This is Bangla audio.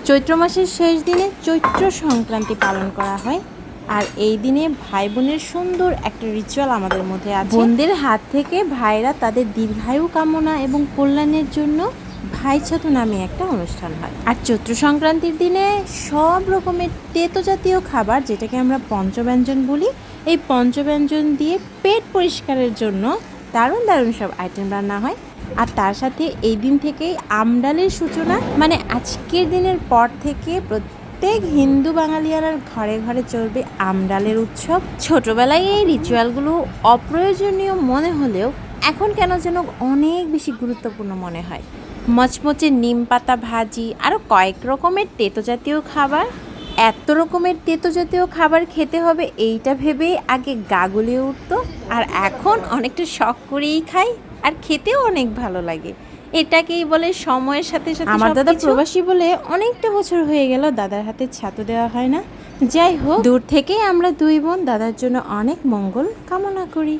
চৈত্র মাসের শেষ দিনে চৈত্র সংক্রান্তি পালন করা হয়। আর এই দিনে ভাই বোনের সুন্দর একটা রিচুয়াল আমাদের মধ্যে আছে। বোনদের হাত থেকে ভাইরা তাদের দীর্ঘায়ু কামনা এবং কল্যাণের জন্য ভাই ছাতু নামে একটা অনুষ্ঠান হয়। আর চৈত্র সংক্রান্তির দিনে সব রকমের তেতো জাতীয় খাবার, যেটাকে আমরা পঞ্চব্যঞ্জন বলি, এই পঞ্চব্যঞ্জন দিয়ে পেট পরিষ্কারের জন্য দারুণ দারুণ সব আইটেম রান্না হয়। আর তার সাথে এই দিন থেকেই আমডালের সূচনা, মানে আজকের দিনের পর থেকে প্রত্যেক হিন্দু বাঙালিয়ার ঘরে ঘরে চলবে আমডালের উৎসব। ছোটবেলায় এই রিচুয়ালগুলো অপ্রয়োজনীয় মনে হলেও এখন কেন যেন অনেক বেশি গুরুত্বপূর্ণ মনে হয়। মচমচে নিম পাতা ভাজি, আরও কয়েক রকমের তেতো জাতীয় খাবার। এত রকমের তেতো জাতীয় খাবার খেতে হবে এইটা ভেবেই আগে গা গুলিয়ে উঠতো, আর এখন অনেকটা শখ করেই খাই, আর খেতেও অনেক ভালো লাগে। এটাকেই বলে সময়ের সাথে সাথে। আমার দাদা প্রবাসী বলে অনেকটা বছর হয়ে গেল দাদার হাতে ছাতু দেওয়া হয় না। যাই হোক, দূর থেকেই আমরা দুই বোন দাদার জন্য অনেক মঙ্গল কামনা করি।